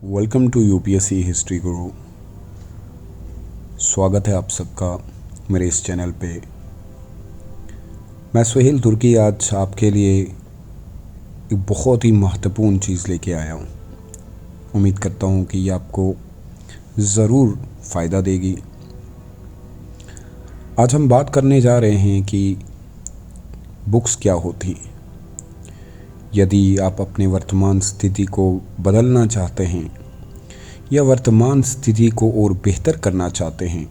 Welcome to UPSC history गुरु। स्वागत है आप सबका मेरे इस चैनल पे। मैं सुहेल तुर्की आज आपके लिए एक बहुत ही महत्वपूर्ण चीज़ लेके आया हूँ। उम्मीद करता हूँ कि ये आपको ज़रूर फ़ायदा देगी। आज हम बात करने जा रहे हैं कि बुक्स क्या होती हैं। यदि आप अपने वर्तमान स्थिति को बदलना चाहते हैं या वर्तमान स्थिति को और बेहतर करना चाहते हैं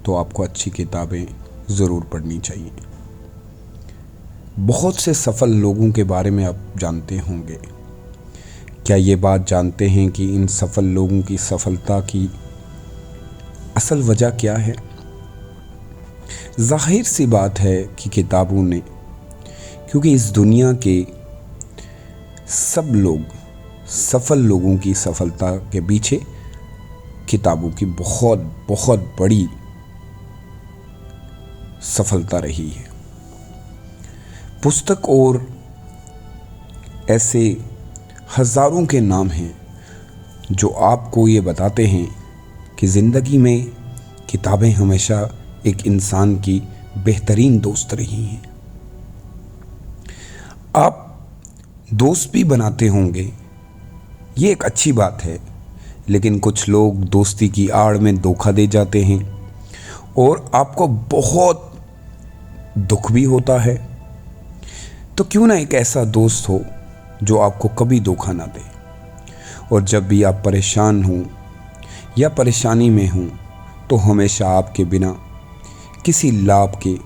तो आपको अच्छी किताबें ज़रूर पढ़नी चाहिए। बहुत से सफल लोगों के बारे में आप जानते होंगे। क्या ये बात जानते हैं कि इन सफल लोगों की सफलता की असल वजह क्या है? जाहिर सी बात है कि किताबों ने, क्योंकि इस दुनिया के सब लोग सफल लोगों की सफलता के पीछे किताबों की बहुत बहुत बड़ी सफलता रही है। पुस्तक और ऐसे हज़ारों के नाम हैं जो आपको ये बताते हैं कि ज़िंदगी में किताबें हमेशा एक इंसान की बेहतरीन दोस्त रही हैं। आप दोस्त भी बनाते होंगे, ये एक अच्छी बात है, लेकिन कुछ लोग दोस्ती की आड़ में धोखा दे जाते हैं और आपको बहुत दुख भी होता है। तो क्यों ना एक ऐसा दोस्त हो जो आपको कभी धोखा ना दे, और जब भी आप परेशान हों या परेशानी में हों तो हमेशा आपके बिना किसी लाभ के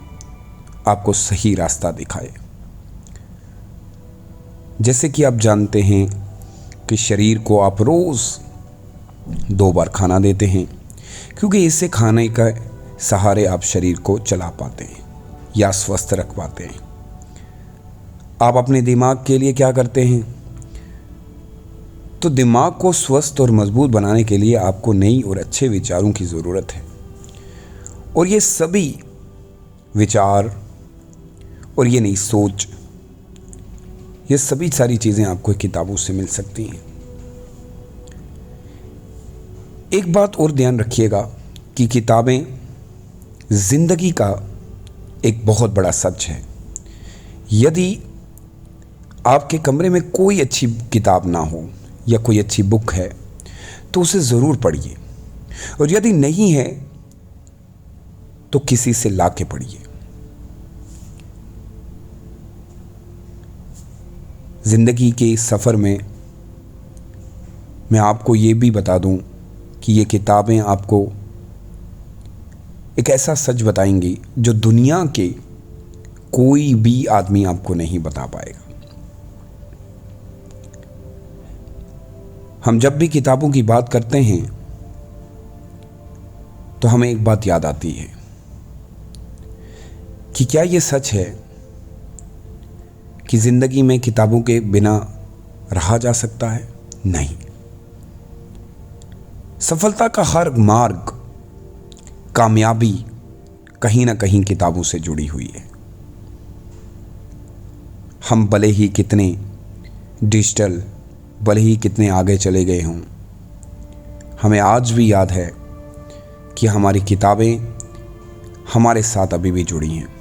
आपको सही रास्ता दिखाए। जैसे कि आप जानते हैं कि शरीर को आप रोज़ 2 बार खाना देते हैं, क्योंकि इससे खाने का सहारे आप शरीर को चला पाते हैं या स्वस्थ रख पाते हैं। आप अपने दिमाग के लिए क्या करते हैं? तो दिमाग को स्वस्थ और मजबूत बनाने के लिए आपको नई और अच्छे विचारों की ज़रूरत है, और ये सभी विचार और ये नई सोच, ये सभी सारी चीज़ें आपको किताबों से मिल सकती हैं। एक बात और ध्यान रखिएगा कि किताबें ज़िंदगी का एक बहुत बड़ा सच है। यदि आपके कमरे में कोई अच्छी किताब ना हो या कोई अच्छी बुक है तो उसे ज़रूर पढ़िए, और यदि नहीं है तो किसी से ला के पढ़िए। ज़िंदगी के इस सफ़र में मैं आपको ये भी बता दूं कि ये किताबें आपको एक ऐसा सच बताएंगी जो दुनिया के कोई भी आदमी आपको नहीं बता पाएगा। हम जब भी किताबों की बात करते हैं तो हमें एक बात याद आती है कि क्या ये सच है कि ज़िंदगी में किताबों के बिना रहा जा सकता है? नहीं। सफलता का हर मार्ग, कामयाबी कहीं ना कहीं किताबों से जुड़ी हुई है। हम भले ही कितने डिजिटल, भले ही कितने आगे चले गए हों, हमें आज भी याद है कि हमारी किताबें हमारे साथ अभी भी जुड़ी हैं।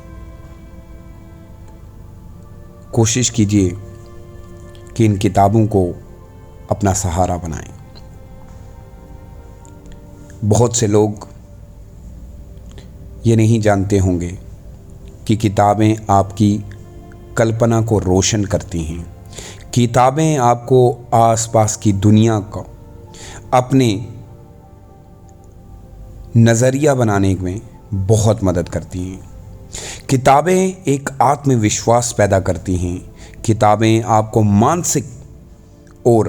कोशिश कीजिए कि इन किताबों को अपना सहारा बनाएं। बहुत से लोग ये नहीं जानते होंगे कि किताबें आपकी कल्पना को रोशन करती हैं। किताबें आपको आसपास की दुनिया को अपने नज़रिया बनाने में बहुत मदद करती हैं। किताबें एक आत्मविश्वास पैदा करती हैं। किताबें आपको मानसिक और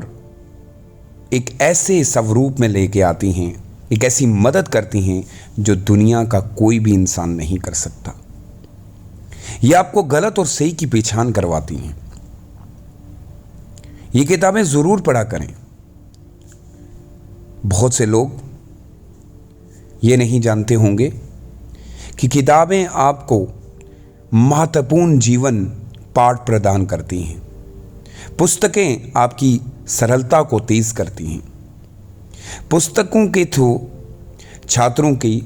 एक ऐसे स्वरूप में लेके आती हैं, एक ऐसी मदद करती हैं जो दुनिया का कोई भी इंसान नहीं कर सकता। ये आपको गलत और सही की पहचान करवाती हैं। ये किताबें ज़रूर पढ़ा करें। बहुत से लोग ये नहीं जानते होंगे कि किताबें आपको महत्वपूर्ण जीवन पाठ प्रदान करती हैं। पुस्तकें आपकी सरलता को तेज करती हैं। पुस्तकों के थ्रू छात्रों की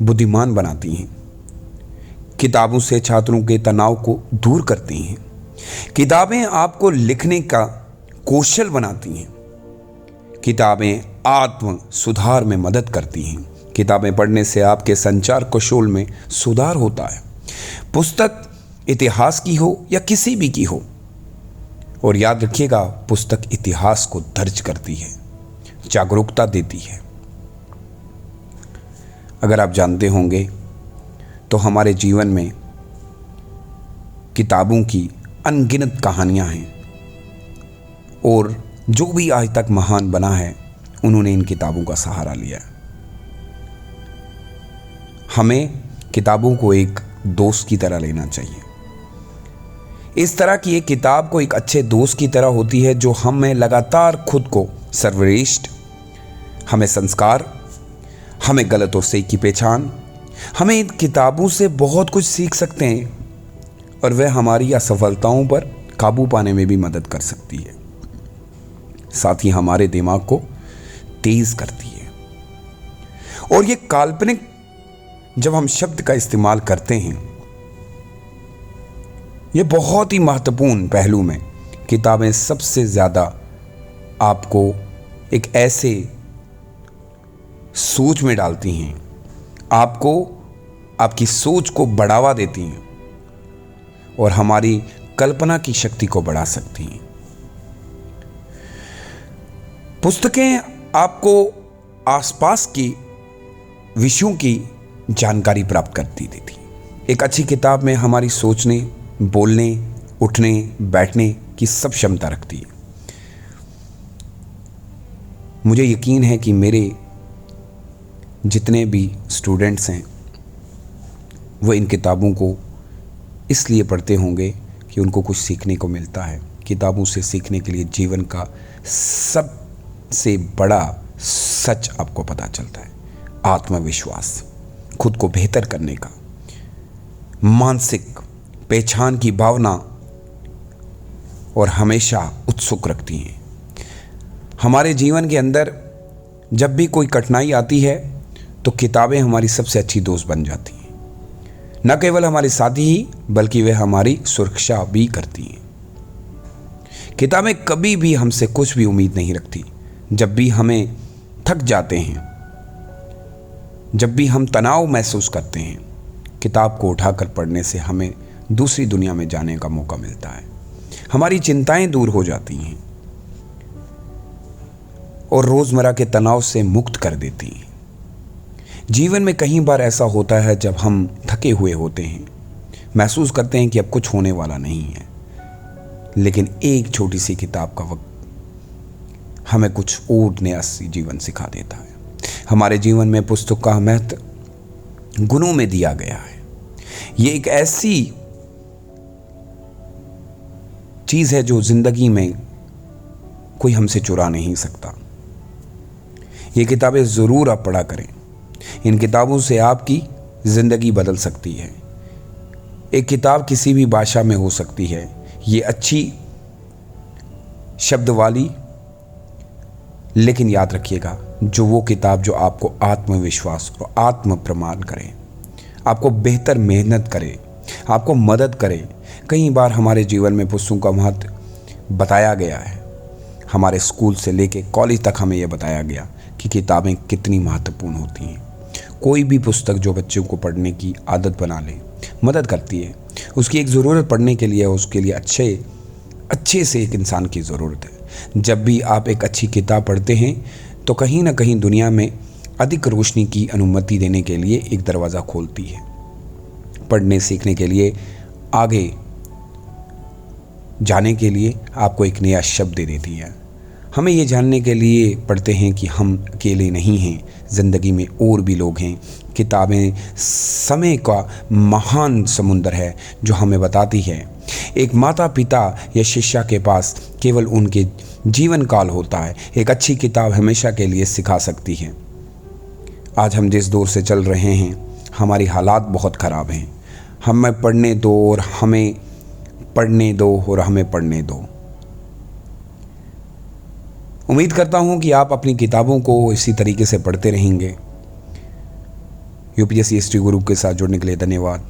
बुद्धिमान बनाती हैं। किताबों से छात्रों के तनाव को दूर करती हैं। किताबें आपको लिखने का कौशल बनाती हैं। किताबें आत्म सुधार में मदद करती हैं। किताबें पढ़ने से आपके संचार कौशल में सुधार होता है। पुस्तक इतिहास की हो या किसी भी की हो, और याद रखिएगा, पुस्तक इतिहास को दर्ज करती है, जागरूकता देती है। अगर आप जानते होंगे तो हमारे जीवन में किताबों की अनगिनत कहानियां हैं, और जो भी आज तक महान बना है उन्होंने इन किताबों का सहारा लिया है। हमें किताबों को एक दोस्त की तरह लेना चाहिए। इस तरह की एक किताब को एक अच्छे दोस्त की तरह होती है जो हमें लगातार खुद को सर्वश्रेष्ठ, हमें संस्कार, हमें गलत और सही की पहचान, हमें इन किताबों से बहुत कुछ सीख सकते हैं, और वह हमारी असफलताओं पर काबू पाने में भी मदद कर सकती है। साथ ही हमारे दिमाग को तेज करती है। और ये काल्पनिक जब हम शब्द का इस्तेमाल करते हैं, ये बहुत ही महत्वपूर्ण पहलू में किताबें सबसे ज़्यादा आपको एक ऐसे सोच में डालती हैं, आपको आपकी सोच को बढ़ावा देती हैं और हमारी कल्पना की शक्ति को बढ़ा सकती हैं। पुस्तकें आपको आसपास की विषयों की जानकारी प्राप्त करती देती। एक अच्छी किताब में हमारी सोचने, बोलने, उठने, बैठने की सब क्षमता रखती है। मुझे यकीन है कि मेरे जितने भी स्टूडेंट्स हैं वो इन किताबों को इसलिए पढ़ते होंगे कि उनको कुछ सीखने को मिलता है। किताबों से सीखने के लिए जीवन का सबसे बड़ा सच आपको पता चलता है। आत्मविश्वास, खुद को बेहतर करने का, मानसिक पहचान की भावना, और हमेशा उत्सुक रखती हैं। हमारे जीवन के अंदर जब भी कोई कठिनाई आती है तो किताबें हमारी सबसे अच्छी दोस्त बन जाती हैं। न केवल हमारे साथी ही बल्कि वे हमारी सुरक्षा भी करती हैं। किताबें कभी भी हमसे कुछ भी उम्मीद नहीं रखती। जब भी हमें थक जाते हैं, जब भी हम तनाव महसूस करते हैं, किताब को उठाकर पढ़ने से हमें दूसरी दुनिया में जाने का मौका मिलता है। हमारी चिंताएं दूर हो जाती हैं और रोज़मर्रा के तनाव से मुक्त कर देती हैं। जीवन में कई बार ऐसा होता है जब हम थके हुए होते हैं, महसूस करते हैं कि अब कुछ होने वाला नहीं है, लेकिन एक छोटी सी किताब का वक्त हमें कुछ और नया जीवन सिखा देता है। हमारे जीवन में पुस्तक का महत्व गुणों में दिया गया है। ये एक ऐसी चीज है जो जिंदगी में कोई हमसे चुरा नहीं सकता। ये किताबें ज़रूर आप पढ़ा करें। इन किताबों से आपकी ज़िंदगी बदल सकती है। एक किताब किसी भी भाषा में हो सकती है। ये अच्छी शब्द वाली, लेकिन याद रखिएगा, जो वो किताब जो आपको आत्मविश्वास और आत्म प्रमाण करे, आपको बेहतर मेहनत करे, आपको मदद करे। कई बार हमारे जीवन में पुस्तकों का महत्व बताया गया है। हमारे स्कूल से लेके कॉलेज तक हमें यह बताया गया कि किताबें कितनी महत्वपूर्ण होती हैं। कोई भी पुस्तक जो बच्चों को पढ़ने की आदत बना ले, मदद करती है। उसकी एक ज़रूरत पढ़ने के लिए, उसके लिए अच्छे से एक इंसान की ज़रूरत है। जब भी आप एक अच्छी किताब पढ़ते हैं तो कहीं ना कहीं दुनिया में अधिक रोशनी की अनुमति देने के लिए एक दरवाज़ा खोलती है। पढ़ने सीखने के लिए, आगे जाने के लिए आपको एक नया शब्द दे देती है। हमें ये जानने के लिए पढ़ते हैं कि हम अकेले नहीं हैं, ज़िंदगी में और भी लोग हैं। किताबें समय का महान समुंदर है जो हमें बताती है एक माता पिता या शिष्या के पास केवल उनके जीवन काल होता है। एक अच्छी किताब हमेशा के लिए सिखा सकती है। आज हम जिस दौर से चल रहे हैं, हमारी हालात बहुत ख़राब हैं। हमें पढ़ने दो और हमें पढ़ने दो। उम्मीद करता हूँ कि आप अपनी किताबों को इसी तरीके से पढ़ते रहेंगे। यूपीएससी हिस्ट्री ग्रुप के साथ जुड़ने के लिए धन्यवाद।